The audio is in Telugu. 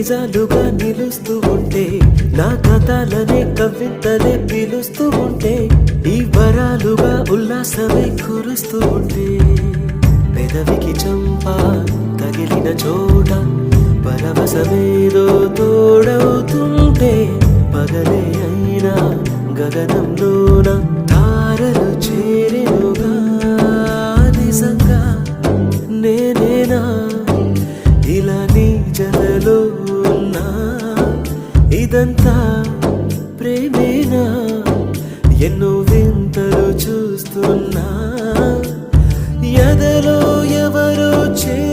నిజాలుగా నిలుస్తూ ఉంటే, నా కథలనే కవితలే పిలుస్తూ ఉంటే, ఈ వరాలుగా ఉల్లాసమే కురుస్తూ ఉంటే, పెదవికి చంప తగిలిన చోట పరవశమేదో తోడవుతుంటే, పగలే అయినా గగనంలోన తారలు చేరెనుగా. నిజంగా నేనేనా ఇలా నీ జతలో ఉన్నా? ఇదంతా ప్రేమేనా? ఎన్నో వింతలు చూస్తున్నా, ఎదలో ఎవరో